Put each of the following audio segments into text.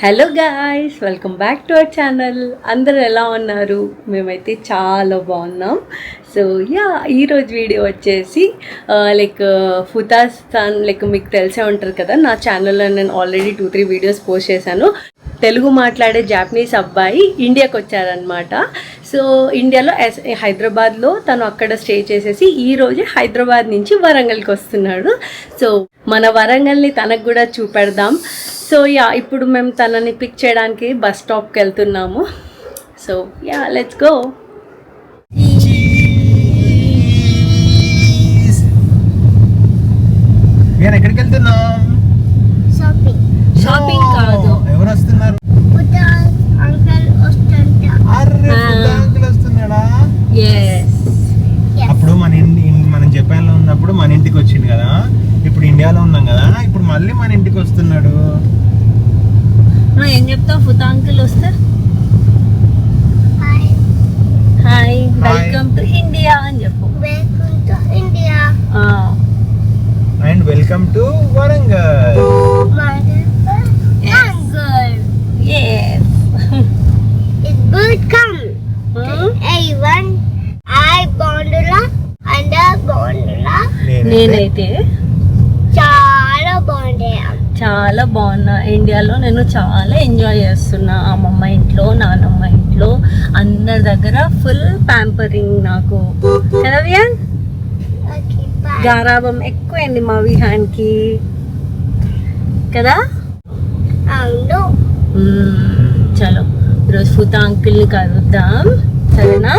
Hello guys, welcome back to our channel. అందరూ ఎలా ఉన్నారు? మేమైతే చాలా బాగున్నాం. సో ఈరోజు వీడియో వచ్చేసి ఫుతాస్తాన్ మీకు తెలిసే ఉంటారు కదా, నా ఛానల్లో నేను ఆల్రెడీ 2-3 వీడియోస్ పోస్ట్ చేశాను. తెలుగు మాట్లాడే జాపనీస్ అబ్బాయి ఇండియాకి వచ్చారనమాట. సో ఇండియాలో హైదరాబాద్లో తను అక్కడ స్టే చేసేసి ఈరోజు హైదరాబాద్ నుంచి వరంగల్కి వస్తున్నాడు. సో మన వరంగల్ని తనకు కూడా చూపెడదాం. సో ఇప్పుడు మేము తనని పిక్ చేయడానికి బస్ స్టాప్కి వెళ్తున్నాము. So let's go. ఎక్కడికి వెళ్తున్నాం? షాపింగ్ కాదు. ఎవరు వస్తున్నారు? వస్తున్నాడా? అప్పుడు మనం జపాన్ లో ఉన్నప్పుడు మన ఇంటికి వచ్చింది కదా, ఇప్పుడు ఇండియాలో ఉన్నాం కదా, ఇప్పుడు మళ్ళీ మన ఇంటికి వస్తున్నాడు. ఏం చెప్తావు? ఫుతా అంకుల్ వస్తే హాయ్, వెల్కమ్ టు ఇండియా అని చెప్పు. And welcome to Warangal. నేనైతే చాలా బాగున్నా. ఇండియాలో నేను చాలా ఎంజాయ్ చేస్తున్నా. అమ్మమ్మ ఇంట్లో, నానమ్మ ఇంట్లో, అందరి దగ్గర ఫుల్ ప్యాంపరింగ్ నాకు కదా. వియాన్ గారాబం ఎక్కువైంది మా విహాన్కి కదా. చలో ఈరోజు ఫుతా అంకుల్ని కలుద్దాం, సరేనా?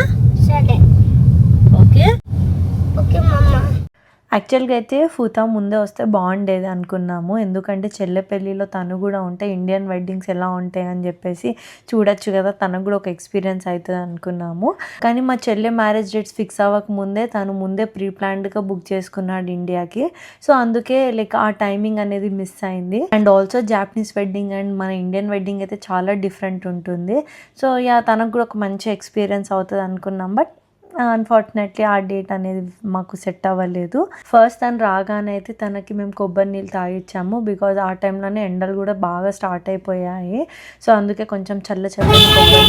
ఓకే. యాక్చువల్గా అయితే ఫుతా ముందే వస్తే బాగుండేది అనుకున్నాము. ఎందుకంటే చెల్లె పెళ్ళిలో తను కూడా ఉంటే ఇండియన్ వెడ్డింగ్స్ ఎలా ఉంటాయి అని చెప్పేసి చూడొచ్చు కదా, తనకు కూడా ఒక ఎక్స్పీరియన్స్ అవుతుంది అనుకున్నాము. కానీ మా చెల్లె మ్యారేజ్ డేట్స్ ఫిక్స్ అవ్వక ముందే తను ముందే ప్రీ ప్లాన్డ్గా బుక్ చేసుకున్నాడు ఇండియాకి. సో అందుకే ఆ టైమింగ్ అనేది మిస్ అయింది. And also Japanese wedding and మన ఇండియన్ వెడ్డింగ్ అయితే చాలా డిఫరెంట్ ఉంటుంది. సో తనకు కూడా ఒక మంచి ఎక్స్పీరియన్స్ అవుతుంది అనుకున్నాం. బట్ అన్ఫార్చునేట్లీ ఆ డేట్ అనేది మాకు సెట్ అవ్వలేదు. ఫస్ట్ తను రాగానే అయితే తనకి మేము కొబ్బరి నీళ్ళు తాగిచ్చాము. బికాజ్ ఆ టైంలోనే ఎండలు కూడా బాగా స్టార్ట్ అయిపోయాయి. సో అందుకే కొంచెం చల్ల కొబ్బరి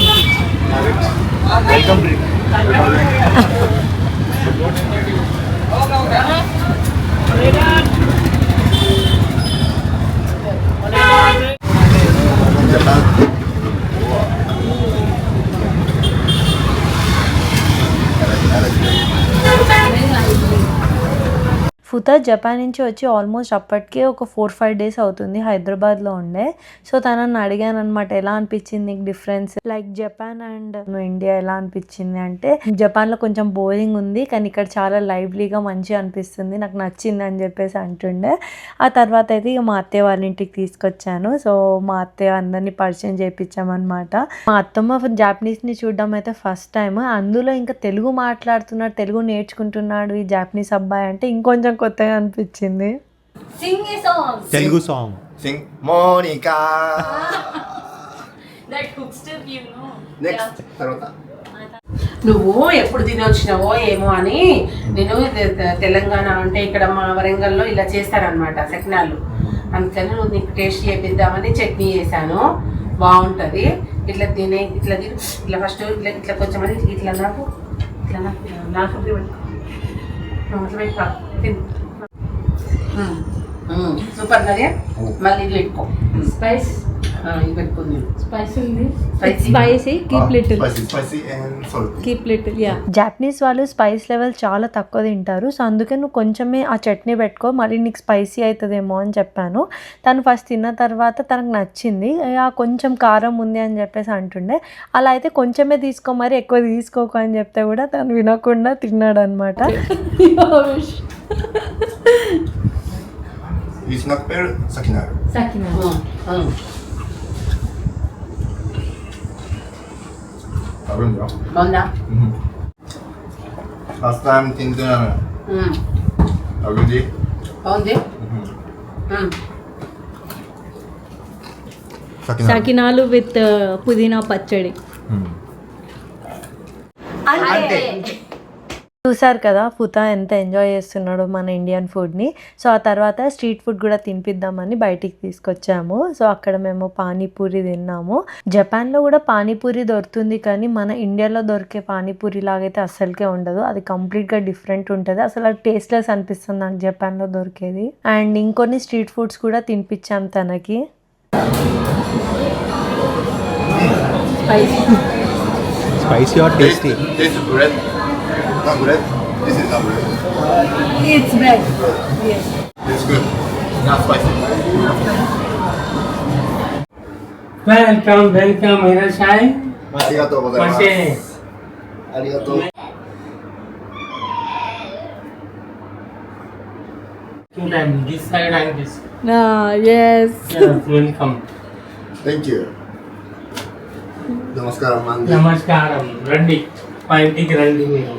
ఫుతా జపాన్ నుంచి వచ్చి ఆల్మోస్ట్ అప్పటికే ఒక 4-5 డేస్ అవుతుంది. హైదరాబాద్లో ఉండే. సో తనని అడిగాను అనమాట, ఎలా అనిపించింది నీకు డిఫరెన్స్, జపాన్ అండ్ ఇండియా ఎలా అనిపించింది అంటే, జపాన్లో కొంచెం బోరింగ్ ఉంది కానీ ఇక్కడ చాలా లైవ్లీగా మంచిగా అనిపిస్తుంది, నాకు నచ్చింది అని చెప్పేసి అంటుండే. ఆ తర్వాత అయితే మా అత్తయ్య వాళ్ళ ఇంటికి తీసుకొచ్చాను. సో మా అత్తయ్య అందరినీ పరిచయం చేయించామన్నమాట. మా అత్తమ్మ జాపనీస్ని చూడడం అయితే ఫస్ట్ టైం. అందులో ఇంకా తెలుగు మాట్లాడుతున్నాడు, తెలుగు నేర్చుకుంటున్నాడు ఈ జాపనీస్ అబ్బాయి అంటే ఇంకొంచెం కొత్తగా అనిపించింది. Telugu song sing Monica. నువ్వు ఎప్పుడు తిని వచ్చినావో ఏమో అని నేను తెలంగాణ అంటే ఇక్కడ మా వరంగల్లో ఇలా చేస్తారనమాట సకినాలు. అందుకని నువ్వు నీకు టేస్ట్ చేపిద్దామని చట్నీ చేశాను, బాగుంటుంది. ఇట్లా ఇట్లా ఫస్ట్ ఇట్లా కొంచెం అని ఇట్లా నాకు సూపర్ నదే. మళ్ళీ ఇది పెట్టుకో, స్పైస్ ఇది పెట్టుకుంది. జాపనీస్ వాళ్ళు స్పైస్ లెవెల్ చాలా తక్కువ తింటారు. సో అందుకే నువ్వు కొంచెమే ఆ చట్నీ పెట్టుకో, మళ్ళీ నీకు స్పైసీ అవుతుందేమో అని చెప్పాను. తను ఫస్ట్ తిన్న తర్వాత తనకు నచ్చింది, కొంచెం కారం ఉంది అని చెప్పేసి అంటుండే. అలా అయితే కొంచెమే తీసుకో, మరి ఎక్కువ తీసుకోకు అని చెప్తే కూడా తను వినకుండా తిన్నాడు అనమాట. ఫస్ట్ టైం తింటున్నాను. బాగుంది. సకినాలు విత్ పుదీనా పచ్చడి. అంతే. చూసారు కదా ఫుతా ఎంత ఎంజాయ్ చేస్తున్నాడో మన ఇండియన్ ఫుడ్ని. సో ఆ తర్వాత స్ట్రీట్ ఫుడ్ కూడా తినిపిద్దామని బయటికి తీసుకొచ్చాము. సో అక్కడ మేము పానీపూరి తిన్నాము. జపాన్లో కూడా పానీపూరి దొరుకుతుంది, కానీ మన ఇండియాలో దొరికే పానీపూరి లాగైతే అస్సలకే ఉండదు. అది కంప్లీట్గా డిఫరెంట్ ఉంటుంది. అసలు అది టేస్ట్లెస్ అనిపిస్తుంది నాకు జపాన్లో దొరికేది. అండ్ ఇంకొన్ని స్ట్రీట్ ఫుడ్స్ కూడా తినిపించాం తనకి. Spicy or tasty? This is bread. Not bread. This is not bread. It's bread. yes It's good. Not spicy. welcome Hirashai. Arigatou gozaimasu. Mashe. Arigatou. Two times this side and this. yes. Yes, welcome. Thank you. Namaskaram, Mandi. Namaskaram. Randi. Painting Randi మీరు.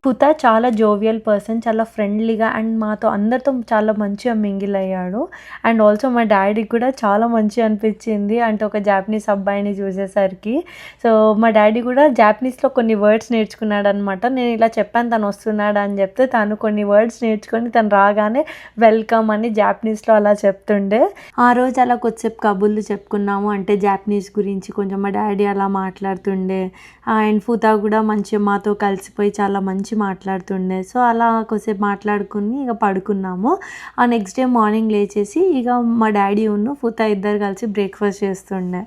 ఫుతా చాలా jovial person, చాలా ఫ్రెండ్లీగా and మాతో అందరితో చాలా మంచిగా mingle అయ్యాడు. And also మా డాడీకి కూడా చాలా మంచిగా అనిపించింది, అంటే ఒక జాపనీస్ అబ్బాయిని చూసేసరికి. సో మా డాడీ కూడా జాపనీస్లో కొన్ని వర్డ్స్ నేర్చుకున్నాడు అనమాట. నేను ఇలా చెప్పాను తను వస్తున్నాడు అని చెప్తే తను కొన్ని వర్డ్స్ నేర్చుకొని తను రాగానే వెల్కమ్ అని జాపనీస్లో అలా చెప్తుండే. ఆ రోజు అలా కొద్దిసేపు కబుర్లు చెప్పుకున్నాము, అంటే జాపనీస్ గురించి కొంచెం మా డాడీ అలా మాట్లాడుతుండే. అండ్ ఫుతా కూడా మంచిగా మాతో కలిసిపోయి చాలా మంచి మాట్లాడుతుండే. సో అలా కొద్దిసేపు మాట్లాడుకుని ఇక పడుకున్నాము. ఆ నెక్స్ట్ డే మార్నింగ్ లేచేసి ఇక మా డాడీ ఉన్ను ఫుతా ఇద్దరు కలిసి బ్రేక్ఫాస్ట్ చేస్తుండే.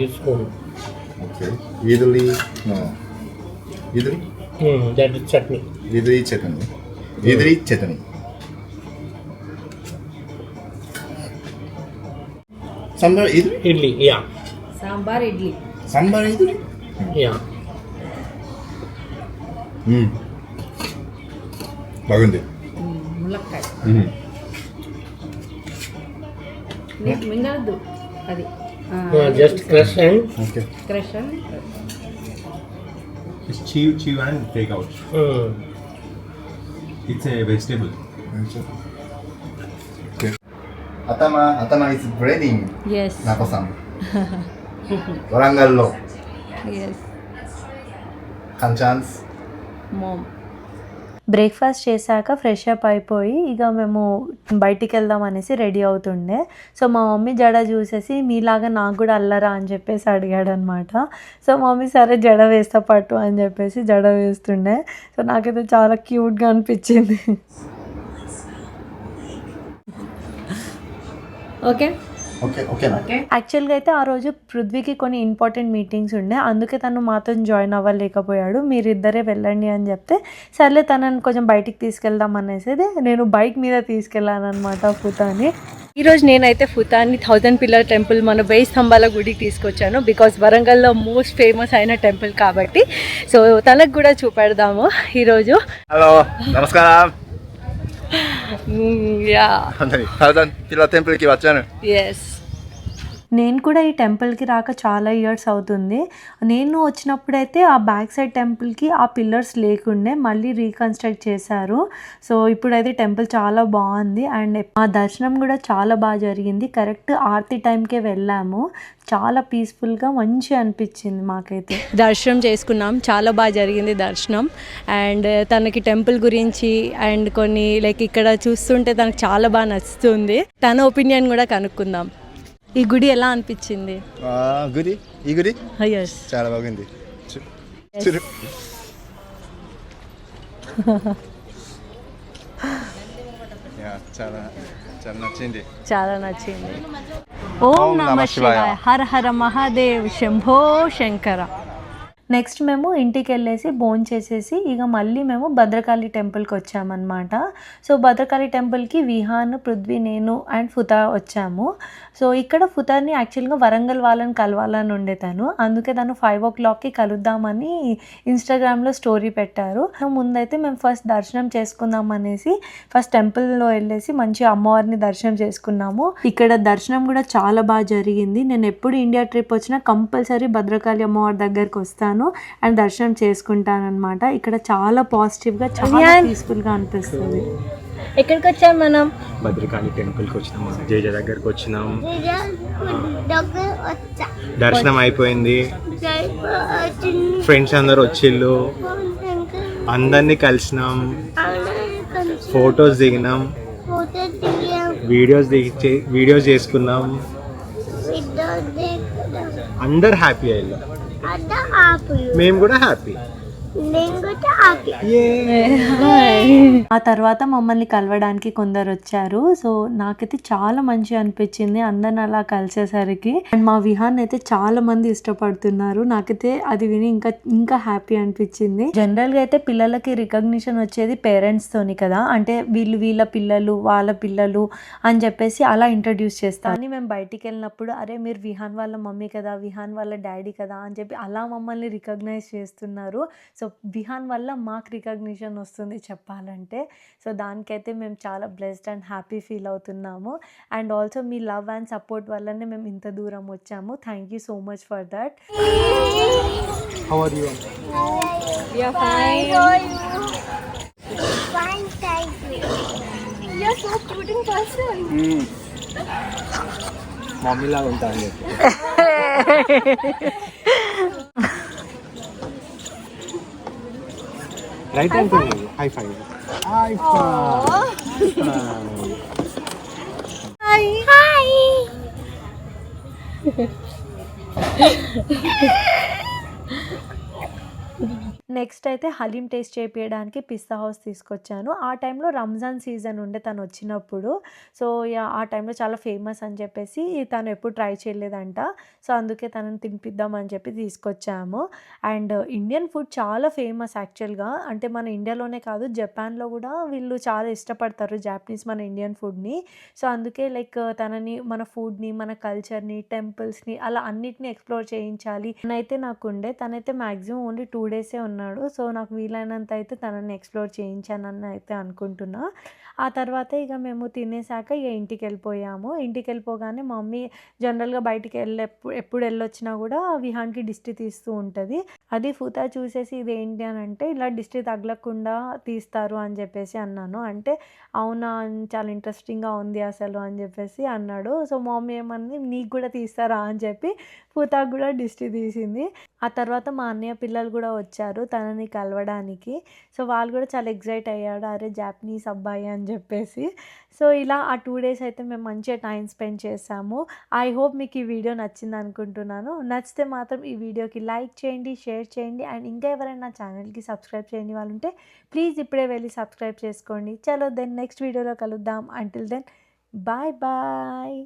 Useful. Okay. Idli. No. Idli? That is chutney. Idli chutney. Idli chutney. Sambar idli? Idli, yeah. Sambar idli. Sambar idli? Yeah. బాగుంది. ములక్కాయ Mm. మింగద్దు అది Just crush and Okay. Crush అని Just chew and take out. It's a vegetable. Okay. Atama is breading. Yes. Nako-san. Warangallo. Yes. Kanchan's. Mom. Breakfast చేశాక fresh up అయిపోయి ఇక మేము బయటికి వెళ్దాం అనేసి రెడీ అవుతుండే. సో మా మమ్మీ జడ చూసేసి మీలాగా నాకు కూడా అల్లరా అని చెప్పేసి అడిగాడు అనమాట. సో మమ్మీ సరే జడ వేస్తా పట్టు అని చెప్పేసి జడ వేస్తుండే. సో నాకైతే చాలా క్యూట్గా అనిపించింది. ఓకే. ఓకేనా? యాక్చువల్గా అయితే ఆ రోజు పృథ్వీకి కొన్ని ఇంపార్టెంట్ మీటింగ్స్ ఉండే, అందుకే తను మాతో జాయిన్ అవ్వలేకపోయాడు. మీరిద్దరే వెళ్ళండి అని చెప్తే సర్లే తనని కొంచెం బయటికి తీసుకెళ్దాం అనేసి నేను బైక్ మీద తీసుకెళ్ళాను అనమాట ఫుతాని. ఈరోజు నేనైతే ఫుతాని 1000 పిల్లర్ టెంపుల్ మన 1000 స్తంభాల గుడికి తీసుకొచ్చాను. బికాస్ వరంగల్లో మోస్ట్ ఫేమస్ అయిన టెంపుల్ కాబట్టి. సో తనకు కూడా చూపెడదాము ఈరోజు. హలో, నమస్కారం. యా 1000 పిల్లర్ టెంపుల్కి వచ్చాను. ఎస్. నేను కూడా ఈ టెంపుల్కి రాక చాలా ఇయర్స్ అవుతుంది. నేను వచ్చినప్పుడైతే ఆ బ్యాక్ సైడ్ టెంపుల్కి ఆ పిల్లర్స్ లేకుండే, మళ్ళీ రీకన్స్ట్రక్ట్ చేశారు. సో ఇప్పుడైతే టెంపుల్ చాలా బాగుంది. అండ్ ఆ దర్శనం కూడా చాలా బాగా జరిగింది. కరెక్ట్ ఆరతి టైంకే వెళ్ళాము. చాలా పీస్ఫుల్గా మంచిగా అనిపించింది మాకైతే. దర్శనం చేసుకున్నాం, చాలా బాగా జరిగింది దర్శనం. అండ్ తనకి టెంపుల్ గురించి అండ్ కొన్ని లైక్ ఇక్కడ చూస్తుంటే తనకు చాలా బాగా నచ్చుతుంది. తన ఒపీనియన్ కూడా కనుక్కుందాం. ఈ గుడి ఎలా అనిపించింది? గుడి? ఈ గుడి ఎస్, చాలా బాగుంది. చూడు. చాలా నచ్చింది. చాలా నచ్చింది. ఓం నమ శివాయ. హర హర మహాదేవ్, శంభో శంకర. నెక్స్ట్ మేము ఇంటికి వెళ్ళేసి భోంచేసేసి ఇక మళ్ళీ మేము భద్రకాళి టెంపుల్కి వచ్చామన్నమాట. సో భద్రకాళి టెంపుల్కి విహాన్, పృథ్వీ, నేను అండ్ ఫుతా వచ్చాము. సో ఇక్కడ ఫుతాని యాక్చువల్గా వరంగల్ వాళ్ళని కలవాలని ఉండే తను, అందుకే తను 5 o'clockకి కలుద్దామని ఇన్స్టాగ్రామ్లో స్టోరీ పెట్టారు. ముందైతే మేము ఫస్ట్ దర్శనం చేసుకుందాం అనేసి ఫస్ట్ టెంపుల్లో వెళ్ళేసి మంచిగా అమ్మవారిని దర్శనం చేసుకున్నాము. ఇక్కడ దర్శనం కూడా చాలా బాగా జరిగింది. నేను ఎప్పుడు ఇండియా ట్రిప్ వచ్చినా కంపల్సరీ భద్రకాళి అమ్మవారి దగ్గరికి వస్తాను అండ్ దర్శనం చేసుకుంటాను అనమాట. ఇక్కడ చాలా పాజిటివ్గా, చాలా పీస్ఫుల్గా అనిపిస్తుంది. ఎక్కడికి వచ్చాం మనం? భద్రకాళి టెంపుల్కి వచ్చినాం, జేజ దగ్గరికి వచ్చినాం, దర్శనం అయిపోయింది, ఫ్రెండ్స్ అందరు వచ్చిళ్ళు, అందరినీ కలిసినాం, ఫొటోస్ దిగినాం, వీడియోస్ చేసుకున్నాం, అందరు హ్యాపీ అయ్యారు, మేము కూడా హ్యాపీ. ఆ తర్వాత మమ్మల్ని కలవడానికి కొందరు వచ్చారు. సో నాకైతే చాలా మంచిగా అనిపించింది అందరిని అలా కలిసేసరికి. అండ్ మా విహాన్ అయితే చాలా మంది ఇష్టపడుతున్నారు. నాకైతే అది విని ఇంకా హ్యాపీ అనిపించింది. జనరల్ గా అయితే పిల్లలకి రికగ్నిషన్ వచ్చేది పేరెంట్స్ తోని కదా, అంటే వీళ్ళ పిల్లలు వాళ్ళ పిల్లలు అని చెప్పేసి అలా ఇంట్రడ్యూస్ చేస్తాను. కానీ మేము బయటికి వెళ్ళినప్పుడు అరే మీరు విహాన్ వాళ్ళ మమ్మీ కదా, విహాన్ వాళ్ళ డాడీ కదా అని చెప్పి అలా మమ్మల్ని రికగ్నైజ్ చేస్తున్నారు. సో విహాన్ వల్ల మాకు రికగ్నిషన్ వస్తుంది చెప్పాలంటే. సో దానికైతే మేము చాలా బ్లెస్డ్ అండ్ హ్యాపీ ఫీల్ అవుతున్నాము. And also me love and support వల్లనే మేము ఇంత దూరం వచ్చాము. Thank you so much for that. How are you? We are fine. Fine, thank you. You are so cute in person. Mummy లాగా ఉంటా అని చెప్పి. Right hand high five. Hi. Next అయితే హలీం టేస్ట్ చేయించడానికి పిస్తా హౌస్ తీసుకొచ్చాను. ఆ టైంలో రంజాన్ సీజన్ ఉండే తను వచ్చినప్పుడు. సో ఆ టైంలో చాలా ఫేమస్ అని చెప్పేసి తను ఎప్పుడు ట్రై చేయలేదంట. సో అందుకే తనని తినిపిద్దామని చెప్పి తీసుకొచ్చాము. అండ్ ఇండియన్ ఫుడ్ చాలా ఫేమస్ యాక్చువల్గా. అంటే మన ఇండియాలోనే కాదు, జపాన్లో కూడా వీళ్ళు చాలా ఇష్టపడతారు జాపనీస్ మన ఇండియన్ ఫుడ్ని. సో అందుకే లైక్ తనని మన ఫుడ్ని, మన కల్చర్ని, టెంపుల్స్ని అలా అన్నిటిని ఎక్స్ప్లోర్ చేయించాలి అయితే నాకుండే. తనైతే మ్యాక్సిమం ఓన్లీ 2 డేసే ఉన్నాడు. సో నాకు వీలైనంత అయితే తనని ఎక్స్ప్లోర్ చేయించానని అయితే అనుకుంటున్నా. ఆ తర్వాత ఇక మేము తినేసాక ఇక ఇంటికి వెళ్ళిపోయాము. ఇంటికి వెళ్ళిపోగానే మా మమ్మీ జనరల్గా బయటికి ఎప్పుడు వెళ్ళొచ్చినా కూడా విహాన్కి దిష్టి తీస్తూ ఉంటుంది. అది ఫుతా చూసేసి ఇది ఏంటి అని అంటే ఇలా దిష్టి తగలకుండా తీస్తారు అని చెప్పేసి అన్నాను. అంటే అవునా చాలా ఇంట్రెస్టింగ్గా ఉంది అసలు అని చెప్పేసి అన్నాడు. సో మా మమ్మీ ఏమన్నది నీకు కూడా తీస్తారా అని చెప్పి ఫుతాకు కూడా దిష్టి తీసింది. ఆ తర్వాత మా అన్నయ్య పిల్లలు కూడా వచ్చారు తనని కలవడానికి. సో వాళ్ళు కూడా చాలా ఎక్సైట్ అయ్యాడు, అరే జాపనీస్ అబ్బాయి అని చెప్పేసి. సో ఇలా ఆ 2 డేస్ అయితే మేము మంచిగా టైం స్పెండ్ చేసాము. ఐ హోప్ మీకు ఈ వీడియో నచ్చింది అనుకుంటున్నాను. నచ్చితే మాత్రం ఈ వీడియోకి లైక్ చేయండి, షేర్ చేయండి. అండ్ ఇంకా ఎవరైనా ఛానల్కి సబ్స్క్రైబ్ చేయని వాళ్ళు ఉంటే ప్లీజ్ ఇప్పుడే వెళ్ళి సబ్స్క్రైబ్ చేసుకోండి. చలో దెన్ నెక్స్ట్ వీడియోలో కలుద్దాం. Until then bye bye.